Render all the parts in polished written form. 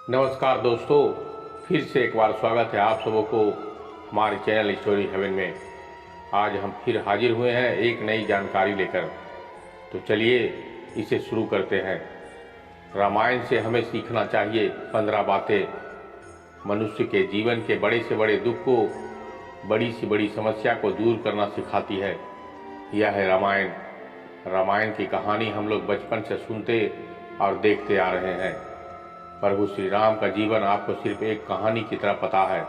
नमस्कार दोस्तों, फिर से एक बार स्वागत है आप सबों को हमारे चैनल स्टोरी हेवन में। आज हम फिर हाजिर हुए हैं एक नई जानकारी लेकर। तो चलिए इसे शुरू करते हैं। रामायण से हमें सीखना चाहिए 15 बातें। मनुष्य के जीवन के बड़े से बड़े दुख को, बड़ी से बड़ी समस्या को दूर करना सिखाती है। यह है रामायण। रामायण की कहानी हम लोग बचपन से सुनते और देखते आ रहे हैं। प्रभु श्री राम का जीवन आपको सिर्फ एक कहानी की तरह पता है,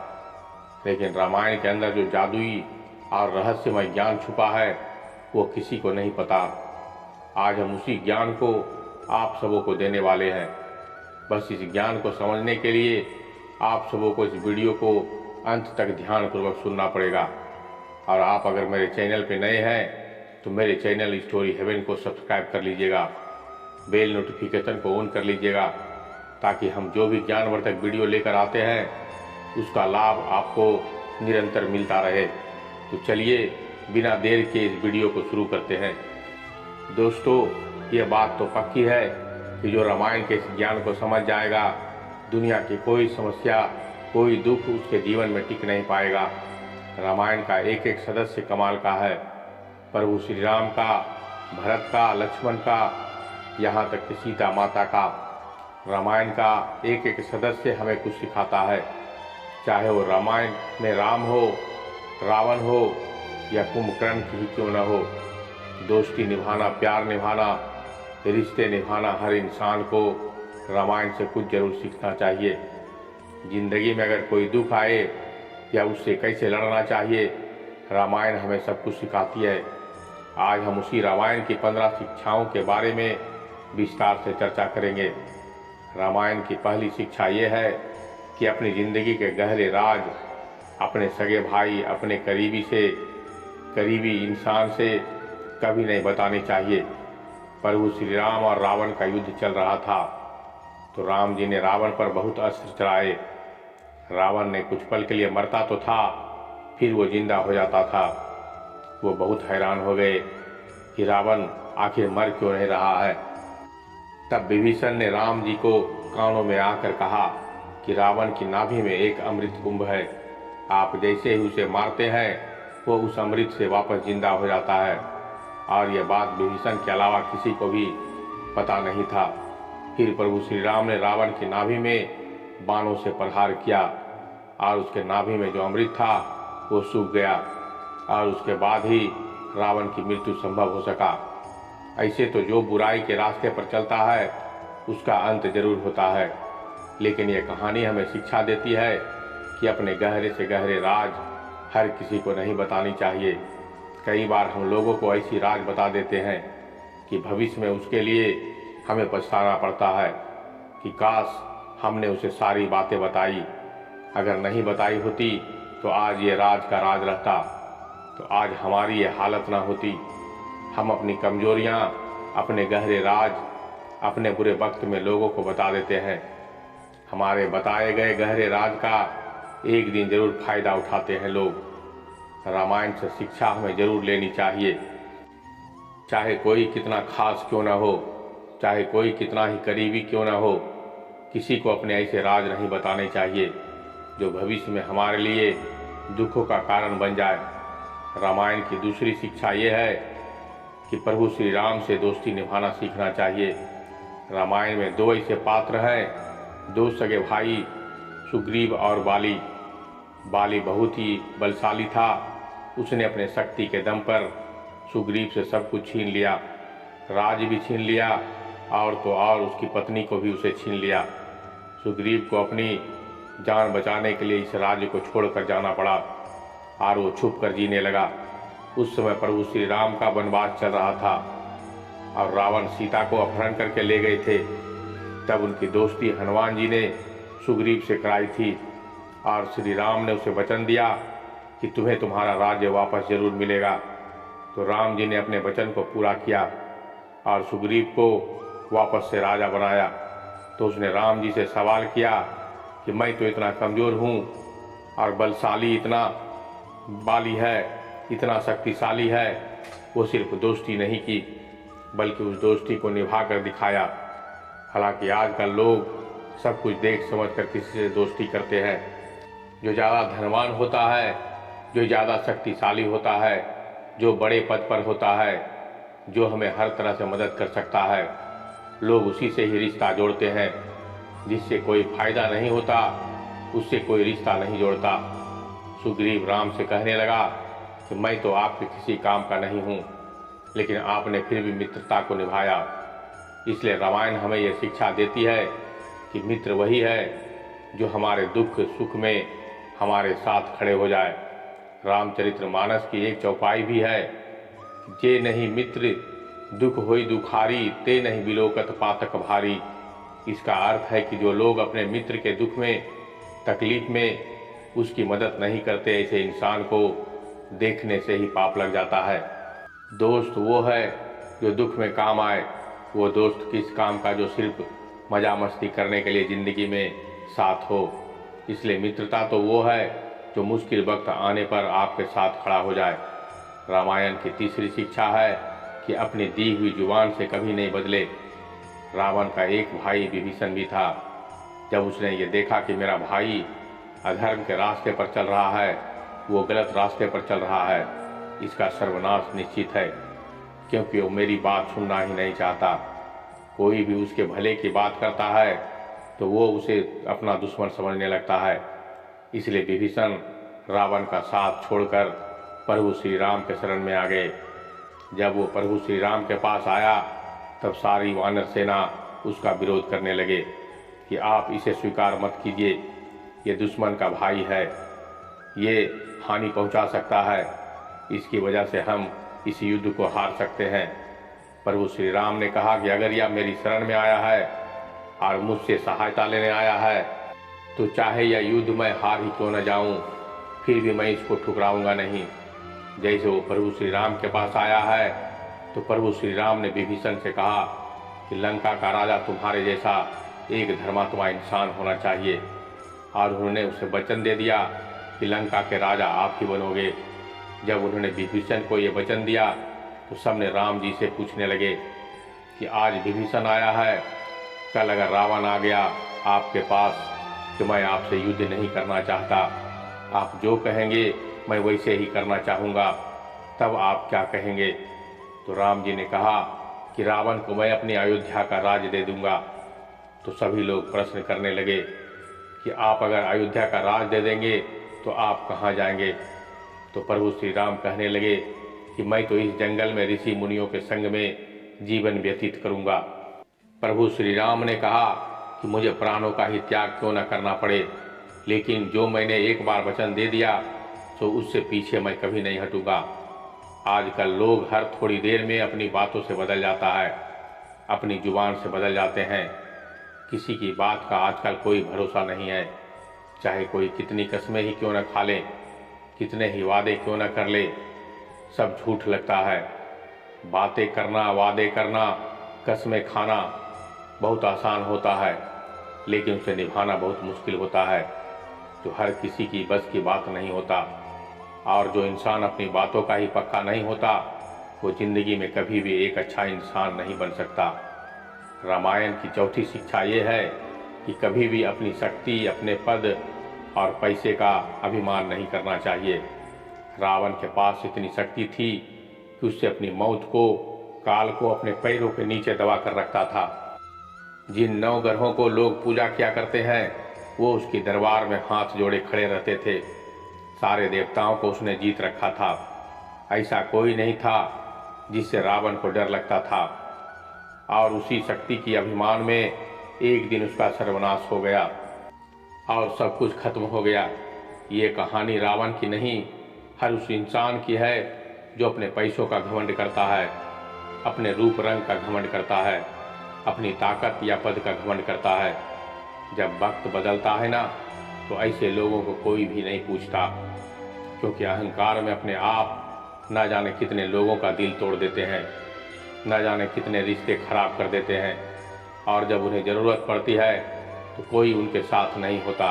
लेकिन रामायण के अंदर जो जादुई और रहस्यमय ज्ञान छुपा है वो किसी को नहीं पता। आज हम उसी ज्ञान को आप सबों को देने वाले हैं। बस इस ज्ञान को समझने के लिए आप सबों को इस वीडियो को अंत तक ध्यानपूर्वक सुनना पड़ेगा। और आप अगर मेरे चैनल पर नए हैं तो मेरे चैनल स्टोरी हेवन को सब्सक्राइब कर लीजिएगा, बेल नोटिफिकेशन को ऑन कर लीजिएगा, ताकि हम जो भी ज्ञानवर्धक वीडियो लेकर आते हैं उसका लाभ आपको निरंतर मिलता रहे। तो चलिए बिना देर के इस वीडियो को शुरू करते हैं। दोस्तों, ये बात तो पक्की है कि जो रामायण के इस ज्ञान को समझ जाएगा, दुनिया की कोई समस्या, कोई दुख उसके जीवन में टिक नहीं पाएगा। रामायण का एक एक सदस्य कमाल का है। प्रभु श्री राम का, भरत का, लक्ष्मण का, यहाँ तक कि सीता माता का। रामायण का एक एक सदस्य हमें कुछ सिखाता है। चाहे वो रामायण में राम हो, रावण हो या कुंभकर्ण ही क्यों न हो, दोस्ती निभाना, प्यार निभाना, रिश्ते निभाना हर इंसान को रामायण से कुछ जरूर सीखना चाहिए। जिंदगी में अगर कोई दुख आए या उससे कैसे लड़ना चाहिए, रामायण हमें सब कुछ सिखाती है। आज हम उसी रामायण की 15 शिक्षाओं के बारे में विस्तार से चर्चा करेंगे। रामायण की पहली शिक्षा ये है कि अपनी ज़िंदगी के गहरे राज अपने सगे भाई, अपने करीबी इंसान से कभी नहीं बताने चाहिए। प्रभु श्री राम और रावण का युद्ध चल रहा था तो राम जी ने रावण पर बहुत अस्त्र चलाए। रावण ने कुछ पल के लिए मरता तो था, फिर वो जिंदा हो जाता था। वो बहुत हैरान हो गए कि रावण आखिर मर क्यों नहीं रहा है। तब विभीषण ने राम जी को कानों में आकर कहा कि रावण की नाभि में एक अमृत कुंभ है। आप जैसे ही उसे मारते हैं वो उस अमृत से वापस जिंदा हो जाता है। और यह बात विभीषण के अलावा किसी को भी पता नहीं था। फिर प्रभु श्री राम ने रावण की नाभि में बाणों से प्रहार किया और उसके नाभि में जो अमृत था वो सूख गया और उसके बाद ही रावण की मृत्यु संभव हो सका। ऐसे तो जो बुराई के रास्ते पर चलता है उसका अंत जरूर होता है, लेकिन यह कहानी हमें शिक्षा देती है कि अपने गहरे से गहरे राज हर किसी को नहीं बतानी चाहिए। कई बार हम लोगों को ऐसी राज बता देते हैं कि भविष्य में उसके लिए हमें पछताना पड़ता है कि काश हमने उसे सारी बातें बताई। अगर नहीं बताई होती तो आज ये राज का राज रहता, तो आज हमारी ये हालत ना होती। हम अपनी कमजोरियां, अपने गहरे राज अपने बुरे वक्त में लोगों को बता देते हैं। हमारे बताए गए गहरे राज का एक दिन जरूर फायदा उठाते हैं लोग। रामायण से शिक्षा हमें जरूर लेनी चाहिए। चाहे कोई कितना खास क्यों ना हो, चाहे कोई कितना ही करीबी क्यों ना हो, किसी को अपने ऐसे राज नहीं बताने चाहिए जो भविष्य में हमारे लिए दुखों का कारण बन जाए। रामायण की दूसरी शिक्षा यह है कि प्रभु श्री राम से दोस्ती निभाना सीखना चाहिए। रामायण में दो ऐसे पात्र हैं, दो सगे भाई, सुग्रीव और बाली। बाली बहुत ही बलशाली था। उसने अपने शक्ति के दम पर सुग्रीव से सब कुछ छीन लिया, राज भी छीन लिया और तो और उसकी पत्नी को भी उसे छीन लिया। सुग्रीव को अपनी जान बचाने के लिए इस राज्य को छोड़कर जाना पड़ा और वो छुप कर जीने लगा। उस समय प्रभु श्री राम का वनवास चल रहा था और रावण सीता को अपहरण करके ले गए थे। तब उनकी दोस्ती हनुमान जी ने सुग्रीव से कराई थी और श्री राम ने उसे वचन दिया कि तुम्हें तुम्हारा राज्य वापस जरूर मिलेगा। तो राम जी ने अपने वचन को पूरा किया और सुग्रीव को वापस से राजा बनाया। तो उसने राम जी से सवाल किया कि मैं तो इतना कमज़ोर हूँ और बलशाली इतना बाली है, इतना शक्तिशाली है। वो सिर्फ दोस्ती नहीं की बल्कि उस दोस्ती को निभा कर दिखाया। हालांकि आजकल लोग सब कुछ देख समझ कर किसी से दोस्ती करते हैं। जो ज़्यादा धनवान होता है, जो ज़्यादा शक्तिशाली होता है, जो बड़े पद पर होता है, जो हमें हर तरह से मदद कर सकता है, लोग उसी से ही रिश्ता जोड़ते हैं। जिससे कोई फायदा नहीं होता उससे कोई रिश्ता नहीं जोड़ता। सुग्रीव राम से कहने लगा कि मैं तो आपके किसी काम का नहीं हूँ, लेकिन आपने फिर भी मित्रता को निभाया। इसलिए रामायण हमें यह शिक्षा देती है कि मित्र वही है जो हमारे दुख सुख में हमारे साथ खड़े हो जाए। रामचरितमानस की एक चौपाई भी है, जे नहीं मित्र दुख होई दुखारी, ते नहीं बिलोकत पातक भारी। इसका अर्थ है कि जो लोग अपने मित्र के दुख में तकलीफ में उसकी मदद नहीं करते, ऐसे इंसान को देखने से ही पाप लग जाता है। दोस्त वो है जो दुख में काम आए। वो दोस्त किस काम का जो सिर्फ मज़ा मस्ती करने के लिए ज़िंदगी में साथ हो। इसलिए मित्रता तो वो है जो मुश्किल वक्त आने पर आपके साथ खड़ा हो जाए। रामायण की तीसरी शिक्षा है कि अपनी दी हुई जुबान से कभी नहीं बदले। रावण का एक भाई विभीषण भी था। जब उसने ये देखा कि मेरा भाई अधर्म के रास्ते पर चल रहा है, वो गलत रास्ते पर चल रहा है, इसका सर्वनाश निश्चित है, क्योंकि वो मेरी बात सुनना ही नहीं चाहता। कोई भी उसके भले की बात करता है तो वो उसे अपना दुश्मन समझने लगता है। इसलिए विभीषण रावण का साथ छोड़कर प्रभु श्री राम के शरण में आ गए। जब वो प्रभु श्री राम के पास आया तब सारी वानर सेना उसका विरोध करने लगे कि आप इसे स्वीकार मत कीजिए, ये दुश्मन का भाई है, ये हानि पहुंचा सकता है, इसकी वजह से हम इस युद्ध को हार सकते हैं। प्रभु श्री राम ने कहा कि अगर यह मेरी शरण में आया है और मुझसे सहायता लेने आया है तो चाहे यह युद्ध मैं हार ही क्यों न जाऊं, फिर भी मैं इसको ठुकराऊंगा नहीं। जैसे वो प्रभु श्री राम के पास आया है तो प्रभु श्री राम ने विभीषण से कहा कि लंका का राजा तुम्हारे जैसा एक धर्मात्मा इंसान होना चाहिए, और उन्होंने उसे वचन दे दिया कि लंका के राजा आप ही बनोगे। जब उन्होंने विभीषण को ये वचन दिया तो सबने राम जी से पूछने लगे कि आज विभीषण आया है, कल अगर रावण आ गया आपके पास कि मैं आपसे युद्ध नहीं करना चाहता, आप जो कहेंगे मैं वैसे ही करना चाहूँगा, तब आप क्या कहेंगे? तो राम जी ने कहा कि रावण को मैं अपनी अयोध्या का राज दे दूंगा। तो सभी लोग प्रश्न करने लगे कि आप अगर अयोध्या का राज दे देंगे तो आप कहाँ जाएंगे? तो प्रभु श्री राम कहने लगे कि मैं तो इस जंगल में ऋषि मुनियों के संग में जीवन व्यतीत करूंगा। प्रभु श्री राम ने कहा कि मुझे प्राणों का ही त्याग क्यों न करना पड़े, लेकिन जो मैंने एक बार वचन दे दिया तो उससे पीछे मैं कभी नहीं हटूंगा। आजकल लोग हर थोड़ी देर में अपनी बातों से बदल जाता है, अपनी जुबान से बदल जाते हैं। किसी की बात का आजकल कोई भरोसा नहीं है। चाहे कोई कितनी कस्में ही क्यों न खा ले, कितने ही वादे क्यों न कर ले, सब झूठ लगता है। बातें करना, वादे करना, कस्में खाना बहुत आसान होता है, लेकिन उसे निभाना बहुत मुश्किल होता है, जो हर किसी की बस की बात नहीं होता। और जो इंसान अपनी बातों का ही पक्का नहीं होता वो जिंदगी में कभी भी एक अच्छा इंसान नहीं बन सकता। रामायण की चौथी शिक्षा ये है कि कभी भी अपनी शक्ति, अपने पद और पैसे का अभिमान नहीं करना चाहिए। रावण के पास इतनी शक्ति थी कि उससे अपनी मौत को, काल को अपने पैरों के नीचे दबा कर रखता था। जिन 9 ग्रहों को लोग पूजा किया करते हैं वो उसके दरबार में हाथ जोड़े खड़े रहते थे। सारे देवताओं को उसने जीत रखा था। ऐसा कोई नहीं था जिससे रावण को डर लगता था, और उसी शक्ति की अभिमान में एक दिन उसका सर्वनाश हो गया और सब कुछ खत्म हो गया। ये कहानी रावण की नहीं, हर उस इंसान की है जो अपने पैसों का घमंड करता है, अपने रूप रंग का घमंड करता है, अपनी ताकत या पद का घमंड करता है। जब वक्त बदलता है ना तो ऐसे लोगों को कोई भी नहीं पूछता, क्योंकि अहंकार में अपने आप न जाने कितने लोगों का दिल तोड़ देते हैं, न जाने कितने रिश्ते खराब कर देते हैं, और जब उन्हें ज़रूरत पड़ती है तो कोई उनके साथ नहीं होता।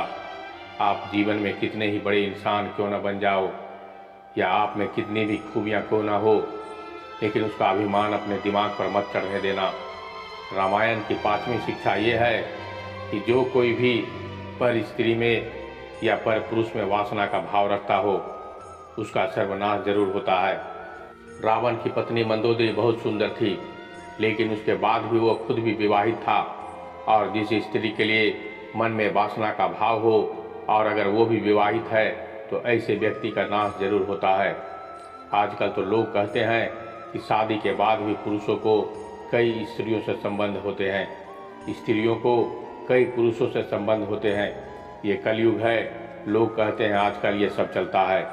आप जीवन में कितने ही बड़े इंसान क्यों न बन जाओ, या आप में कितनी भी खूबियाँ क्यों न हो, लेकिन उसका अभिमान अपने दिमाग पर मत चढ़ने देना। रामायण की 5वीं शिक्षा ये है कि जो कोई भी पर स्त्री में या पर पुरुष में वासना का भाव रखता हो उसका सर्वनाश जरूर होता है। रावण की पत्नी मंदोदरी बहुत सुंदर थी, लेकिन उसके बाद भी वो खुद भी विवाहित था, और जिस स्त्री के लिए मन में वासना का भाव हो और अगर वो भी विवाहित है तो ऐसे व्यक्ति का नाश जरूर होता है। आजकल तो लोग कहते हैं कि शादी के बाद भी पुरुषों को कई स्त्रियों से संबंध होते हैं, स्त्रियों को कई पुरुषों से संबंध होते हैं। ये कलयुग है, लोग कहते हैं आजकल ये सब चलता है।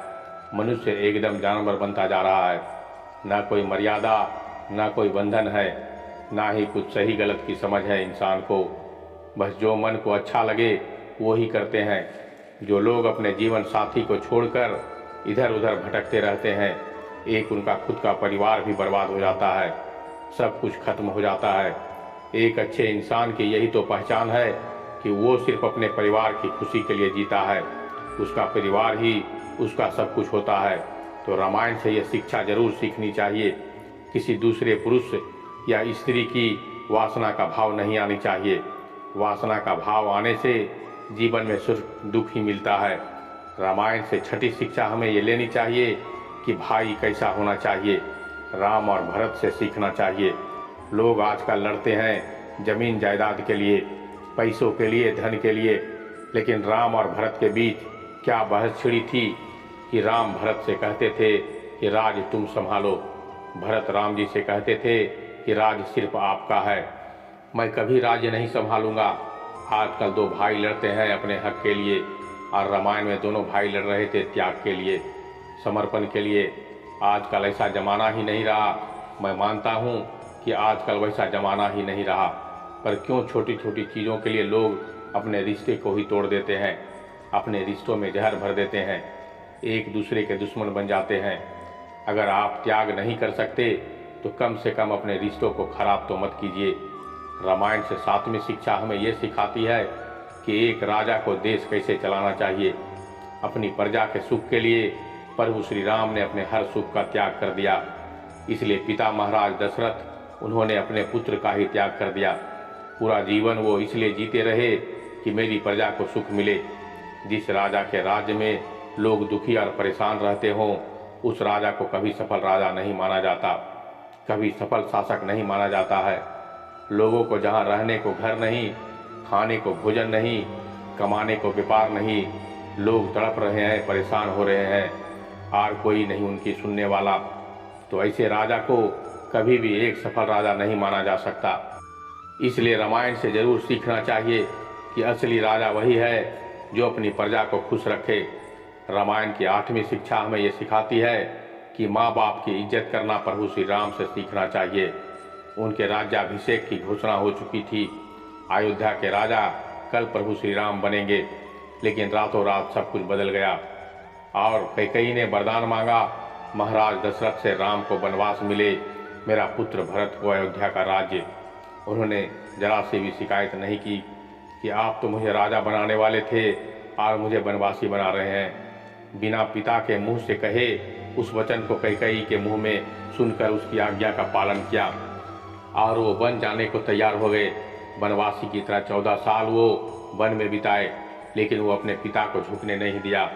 मनुष्य एकदम जानवर बनता जा रहा है, ना कोई मर्यादा, ना कोई बंधन है, ना ही कुछ सही गलत की समझ है इंसान को। बस जो मन को अच्छा लगे वो ही करते हैं। जो लोग अपने जीवन साथी को छोड़कर इधर उधर भटकते रहते हैं, एक उनका खुद का परिवार भी बर्बाद हो जाता है, सब कुछ खत्म हो जाता है। एक अच्छे इंसान की यही तो पहचान है कि वो सिर्फ अपने परिवार की खुशी के लिए जीता है, उसका परिवार ही उसका सब कुछ होता है। तो रामायण से यह शिक्षा जरूर सीखनी चाहिए, किसी दूसरे पुरुष या स्त्री की वासना का भाव नहीं आनी चाहिए। वासना का भाव आने से जीवन में सिर्फ दुख ही मिलता है। रामायण से छठी शिक्षा हमें ये लेनी चाहिए कि भाई कैसा होना चाहिए। राम और भरत से सीखना चाहिए। लोग आजकल लड़ते हैं जमीन जायदाद के लिए, पैसों के लिए, धन के लिए, लेकिन राम और भरत के बीच क्या बहस छिड़ी थी कि राम भरत से कहते थे कि राज तुम संभालो, भरत राम जी से कहते थे कि राज सिर्फ आपका है, मैं कभी राज्य नहीं संभालूंगा। आजकल दो भाई लड़ते हैं अपने हक के लिए, और रामायण में दोनों भाई लड़ रहे थे त्याग के लिए, समर्पण के लिए। आजकल ऐसा जमाना ही नहीं रहा। मैं मानता हूँ कि आजकल वैसा जमाना ही नहीं रहा, पर क्यों छोटी छोटी चीज़ों के लिए लोग अपने रिश्ते को ही तोड़ देते हैं, अपने रिश्तों में जहर भर देते हैं, एक दूसरे के दुश्मन बन जाते हैं। अगर आप त्याग नहीं कर सकते तो कम से कम अपने रिश्तों को खराब तो मत कीजिए। रामायण से सातवीं शिक्षा हमें यह सिखाती है कि एक राजा को देश कैसे चलाना चाहिए। अपनी प्रजा के सुख के लिए प्रभु श्री राम ने अपने हर सुख का त्याग कर दिया, इसलिए पिता महाराज दशरथ उन्होंने अपने पुत्र का ही त्याग कर दिया। पूरा जीवन वो इसलिए जीते रहे कि मेरी प्रजा को सुख मिले। जिस राजा के राज्य में लोग दुखी और परेशान रहते हों, उस राजा को कभी सफल राजा नहीं माना जाता, कभी सफल शासक नहीं माना जाता है। लोगों को जहाँ रहने को घर नहीं, खाने को भोजन नहीं, कमाने को व्यापार नहीं, लोग तड़प रहे हैं, परेशान हो रहे हैं, और कोई नहीं उनकी सुनने वाला, तो ऐसे राजा को कभी भी एक सफल राजा नहीं माना जा सकता। इसलिए रामायण से जरूर सीखना चाहिए कि असली राजा वही है जो अपनी प्रजा को खुश रखे। रामायण की आठवीं शिक्षा हमें ये सिखाती है कि माँ बाप की इज्जत करना प्रभु श्री राम से सीखना चाहिए। उनके राज्याभिषेक की घोषणा हो चुकी थी, अयोध्या के राजा कल प्रभु श्री राम बनेंगे, लेकिन रातों रात सब कुछ बदल गया। और कैकेयी ने वरदान मांगा महाराज दशरथ से, राम को वनवास मिले, मेरा पुत्र भरत को अयोध्या का राज्य। उन्होंने जरा से भी शिकायत नहीं की कि आप तो मुझे राजा बनाने वाले थे और मुझे वनवासी बना रहे हैं। बिना पिता के मुंह से कहे उस वचन को कैकेयी के मुंह में सुनकर उसकी आज्ञा का पालन किया और वो वन जाने को तैयार हो गए। वनवासी की तरह 14 साल वो वन में बिताए, लेकिन वो अपने पिता को झुकने नहीं दिया।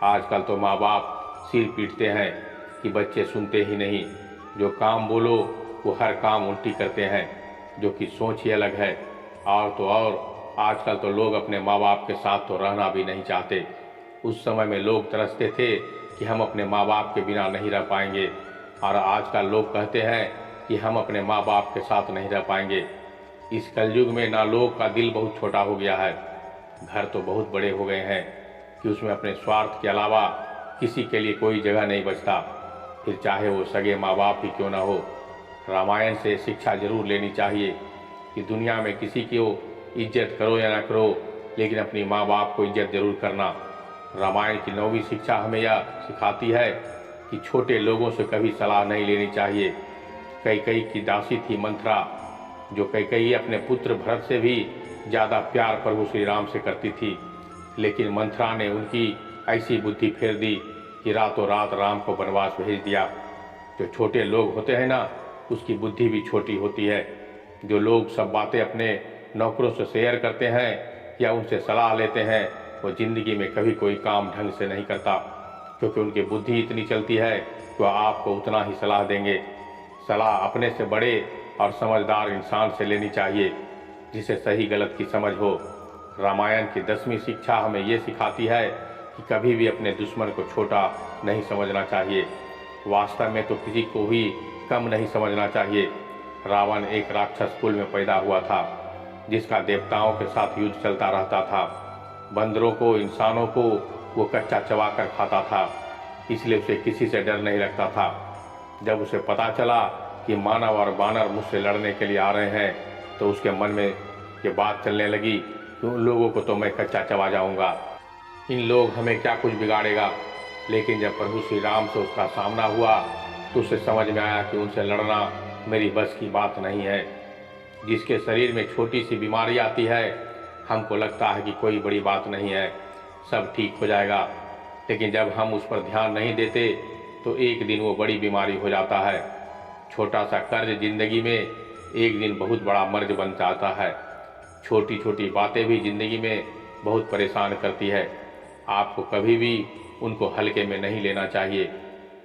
आजकल तो माँ बाप सिर पीटते हैं कि बच्चे सुनते ही नहीं, जो काम बोलो वो हर काम उल्टी करते हैं, जो कि सोच ही अलग है। और तो और आजकल तो लोग अपने माँ बाप के साथ तो रहना भी नहीं चाहते। उस समय में लोग तरसते थे कि हम अपने माँ बाप के बिना नहीं रह पाएंगे, और आजकल लोग कहते हैं कि हम अपने माँ बाप के साथ नहीं रह पाएंगे। इस कलयुग में ना लोग का दिल बहुत छोटा हो गया है, घर तो बहुत बड़े हो गए हैं कि उसमें अपने स्वार्थ के अलावा किसी के लिए कोई जगह नहीं बचता, फिर चाहे वो सगे माँ बाप ही क्यों ना हो। रामायण से शिक्षा जरूर लेनी चाहिए कि दुनिया में किसी की इज्जत करो या ना करो, लेकिन अपनी माँ बाप को इज्जत जरूर करना। रामायण की 9वीं शिक्षा हमें यह सिखाती है कि छोटे लोगों से कभी सलाह नहीं लेनी चाहिए। कैकेयी की दासी थी मंथरा, जो कैकेयी अपने पुत्र भरत से भी ज़्यादा प्यार प्रभु श्री राम से करती थी, लेकिन मंथरा ने उनकी ऐसी बुद्धि फेर दी कि रातों रात राम को वनवास भेज दिया। जो छोटे लोग होते हैं ना, उसकी बुद्धि भी छोटी होती है। जो लोग सब बातें अपने नौकरों से शेयर करते हैं या उनसे सलाह लेते हैं, वो ज़िंदगी में कभी कोई काम ढंग से नहीं करता, क्योंकि उनकी बुद्धि इतनी चलती है कि वह आपको उतना ही सलाह देंगे। सलाह अपने से बड़े और समझदार इंसान से लेनी चाहिए, जिसे सही गलत की समझ हो। रामायण की 10वीं शिक्षा हमें ये सिखाती है कि कभी भी अपने दुश्मन को छोटा नहीं समझना चाहिए। वास्तव में तो किसी को भी कम नहीं समझना चाहिए। रावण एक राक्षस कुल में पैदा हुआ था, जिसका देवताओं के साथ युद्ध चलता रहता था। बंदरों को, इंसानों को वो कच्चा चबा कर खाता था, इसलिए उसे किसी से डर नहीं लगता था। जब उसे पता चला कि मानव और बानर मुझसे लड़ने के लिए आ रहे हैं, तो उसके मन में ये बात चलने लगी कि उन लोगों को तो मैं कच्चा चबा जाऊंगा, इन लोग हमें क्या कुछ बिगाड़ेगा। लेकिन जब प्रभु श्री राम से उसका सामना हुआ तो उसे समझ में आया कि उनसे लड़ना मेरी बस की बात नहीं है। जिसके शरीर में छोटी सी बीमारी आती है, हमको लगता है कि कोई बड़ी बात नहीं है, सब ठीक हो जाएगा। लेकिन जब हम उस पर ध्यान नहीं देते तो एक दिन वो बड़ी बीमारी हो जाता है। छोटा सा कर्ज जिंदगी में एक दिन बहुत बड़ा मर्ज बन जाता है। छोटी छोटी बातें भी जिंदगी में बहुत परेशान करती है। आपको कभी भी उनको हल्के में नहीं लेना चाहिए,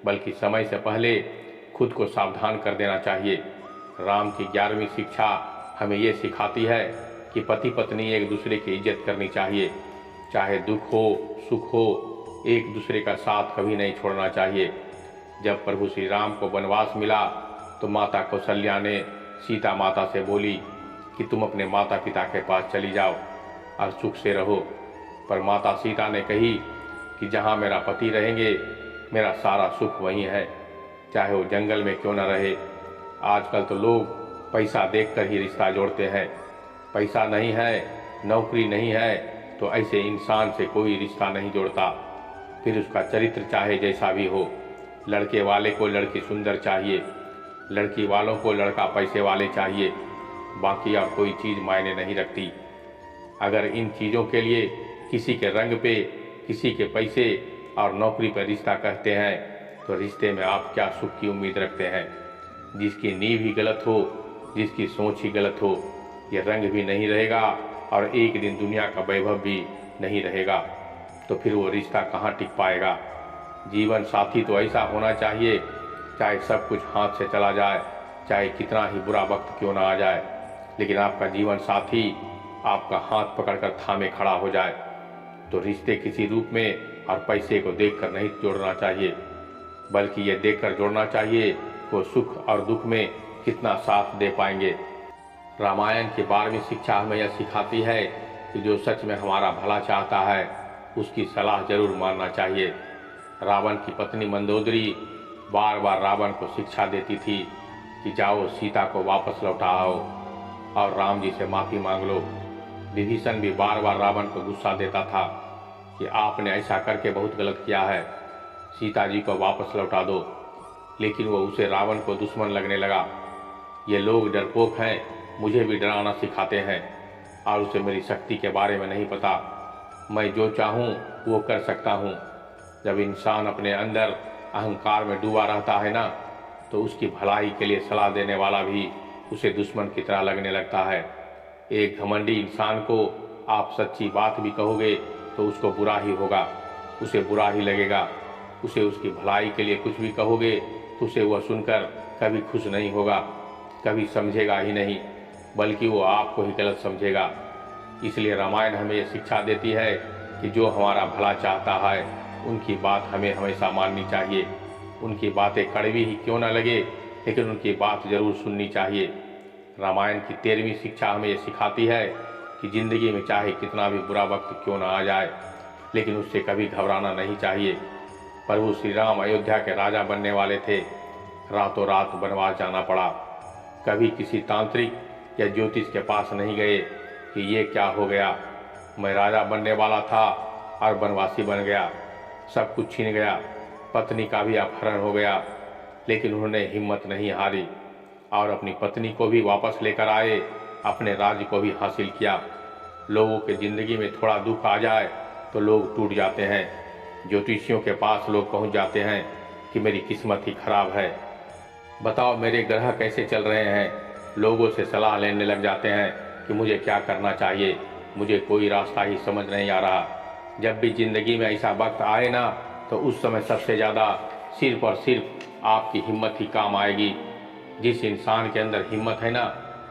बल्कि समय से पहले खुद को सावधान कर देना चाहिए। राम की 11वीं शिक्षा हमें ये सिखाती है कि पति पत्नी एक दूसरे की इज्जत करनी चाहिए। चाहे दुख हो सुख हो, एक दूसरे का साथ कभी नहीं छोड़ना चाहिए। जब प्रभु श्री राम को वनवास मिला तो माता कौशल्या ने सीता माता से बोली कि तुम अपने माता पिता के पास चली जाओ और सुख से रहो। पर माता सीता ने कही कि जहाँ मेरा पति रहेंगे, मेरा सारा सुख वहीं है, चाहे वो जंगल में क्यों न रहे। आजकल तो लोग पैसा देखकर ही रिश्ता जोड़ते हैं। पैसा नहीं है, नौकरी नहीं है, तो ऐसे इंसान से कोई रिश्ता नहीं जोड़ता, फिर उसका चरित्र चाहे जैसा भी हो। लड़के वाले को लड़की सुंदर चाहिए, लड़की वालों को लड़का पैसे वाले चाहिए, बाकी और कोई चीज़ मायने नहीं रखती। अगर इन चीज़ों के लिए किसी के रंग पे, किसी के पैसे और नौकरी पर रिश्ता कहते हैं, तो रिश्ते में आप क्या सुख की उम्मीद रखते हैं। जिसकी नींव ही गलत हो, जिसकी सोच ही गलत हो, ये रंग भी नहीं रहेगा और एक दिन दुनिया का वैभव भी नहीं रहेगा, तो फिर वो रिश्ता कहाँ टिक पाएगा। जीवन साथी तो ऐसा होना चाहिए, चाहे सब कुछ हाथ से चला जाए, चाहे कितना ही बुरा वक्त क्यों ना आ जाए, लेकिन आपका जीवन साथी आपका हाथ पकड़कर थामे खड़ा हो जाए। तो रिश्ते किसी रूप में और पैसे को देखकर नहीं जोड़ना चाहिए, बल्कि ये देखकर जोड़ना चाहिए वो सुख और दुख में कितना साथ दे पाएंगे। रामायण की 12वीं शिक्षा हमें यह सिखाती है कि जो सच में हमारा भला चाहता है, उसकी सलाह जरूर मानना चाहिए। रावण की पत्नी मंदोदरी बार बार रावण को शिक्षा देती थी कि जाओ सीता को वापस लौटाओ और राम जी से माफ़ी मांग लो। विभीषण भी बार बार रावण को गुस्सा देता था कि आपने ऐसा करके बहुत गलत किया है, सीता जी को वापस लौटा दो, लेकिन वो उसे रावण को दुश्मन लगने लगा। ये लोग डरपोक हैं, मुझे भी डराना सिखाते हैं और उसे मेरी शक्ति के बारे में नहीं पता। मैं जो चाहूँ वो कर सकता हूँ। जब इंसान अपने अंदर अहंकार में डूबा रहता है ना, तो उसकी भलाई के लिए सलाह देने वाला भी उसे दुश्मन की तरह लगने लगता है। एक घमंडी इंसान को आप सच्ची बात भी कहोगे तो उसको बुरा ही होगा, उसे बुरा ही लगेगा। उसे उसकी भलाई के लिए कुछ भी कहोगे तो उसे वह सुनकर कभी खुश नहीं होगा, कभी समझेगा ही नहीं, बल्कि वो आपको ही गलत समझेगा। इसलिए रामायण हमें ये शिक्षा देती है कि जो हमारा भला चाहता है, उनकी बात हमें हमेशा माननी चाहिए। उनकी बातें कड़वी ही क्यों न लगे, लेकिन उनकी बात जरूर सुननी चाहिए। रामायण की 13वीं शिक्षा हमें ये सिखाती है कि ज़िंदगी में चाहे कितना भी बुरा वक्त क्यों ना आ जाए, लेकिन उससे कभी घबराना नहीं चाहिए। प्रभु श्री राम अयोध्या के राजा बनने वाले थे, रातों रात वनवास जाना पड़ा। कभी किसी तांत्रिक या ज्योतिष के पास नहीं गए कि ये क्या हो गया, मैं राजा बनने वाला था और वनवासी बन गया, सब कुछ छीन गया, पत्नी का भी अपहरण हो गया। लेकिन उन्होंने हिम्मत नहीं हारी और अपनी पत्नी को भी वापस लेकर आए, अपने राज्य को भी हासिल किया। लोगों के ज़िंदगी में थोड़ा दुख आ जाए तो लोग टूट जाते हैं, ज्योतिषियों के पास लोग पहुंच जाते हैं कि मेरी किस्मत ही खराब है, बताओ मेरे ग्रह कैसे चल रहे हैं, लोगों से सलाह लेने लग जाते हैं कि मुझे क्या करना चाहिए, मुझे कोई रास्ता ही समझ नहीं आ रहा। जब भी ज़िंदगी में ऐसा वक्त आए ना, तो उस समय सबसे ज़्यादा सिर्फ और सिर्फ आपकी हिम्मत ही काम आएगी। जिस इंसान के अंदर हिम्मत है ना,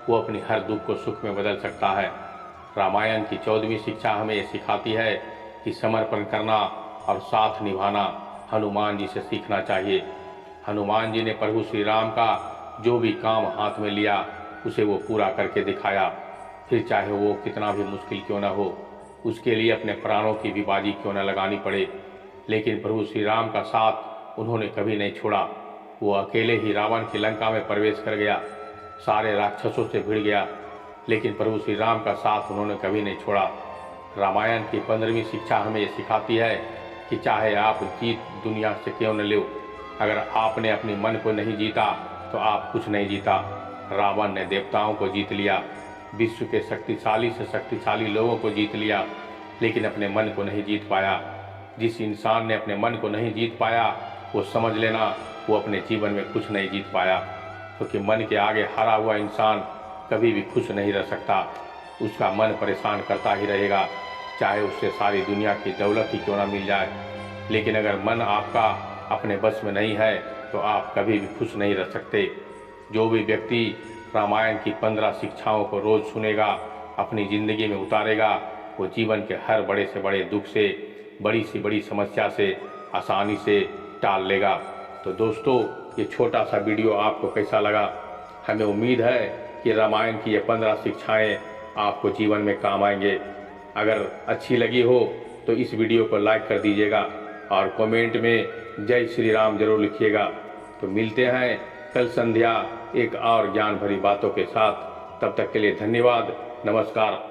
वो अपनी हर दुख को सुख में बदल सकता है। रामायण की 14वीं शिक्षा हमें ये सिखाती है कि समर्पण करना और साथ निभाना हनुमान जी से सीखना चाहिए। हनुमान जी ने प्रभु श्री राम का जो भी काम हाथ में लिया उसे वो पूरा करके दिखाया, फिर चाहे वो कितना भी मुश्किल क्यों न हो, उसके लिए अपने प्राणों की भी बाजी क्यों न लगानी पड़े। लेकिन प्रभु श्री राम का साथ उन्होंने कभी नहीं छोड़ा। वो अकेले ही रावण की लंका में प्रवेश कर गया, सारे राक्षसों से भिड़ गया, लेकिन प्रभु श्री राम का साथ उन्होंने कभी नहीं छोड़ा। रामायण की 15वीं शिक्षा हमें ये सिखाती है कि चाहे आप जीत दुनिया से क्यों न लो, अगर आपने अपने मन को नहीं जीता तो आप कुछ नहीं जीता। रावण ने देवताओं को जीत लिया, विश्व के शक्तिशाली से शक्तिशाली लोगों को जीत लिया, लेकिन अपने मन को नहीं जीत पाया। जिस इंसान ने अपने मन को नहीं जीत पाया, वो समझ लेना वो अपने जीवन में कुछ नहीं जीत पाया, क्योंकि मन के आगे हारा हुआ इंसान कभी भी खुश नहीं रह सकता। उसका मन परेशान करता ही रहेगा, चाहे उससे सारी दुनिया की दौलत ही क्यों ना मिल जाए। लेकिन अगर मन आपका अपने बस में नहीं है तो आप कभी भी खुश नहीं रह सकते। जो भी व्यक्ति रामायण की 15 शिक्षाओं को रोज़ सुनेगा, अपनी ज़िंदगी में उतारेगा, वो जीवन के हर बड़े से बड़े दुख से, बड़ी सी बड़ी समस्या से आसानी से टाल लेगा। तो दोस्तों, ये छोटा सा वीडियो आपको कैसा लगा? हमें उम्मीद है कि रामायण की ये 15 शिक्षाएं आपको जीवन में काम आएंगे। अगर अच्छी लगी हो तो इस वीडियो को लाइक कर दीजिएगा और कमेंट में जय श्री राम जरूर लिखिएगा। तो मिलते हैं कल संध्या एक और ज्ञान भरी बातों के साथ। तब तक के लिए धन्यवाद, नमस्कार।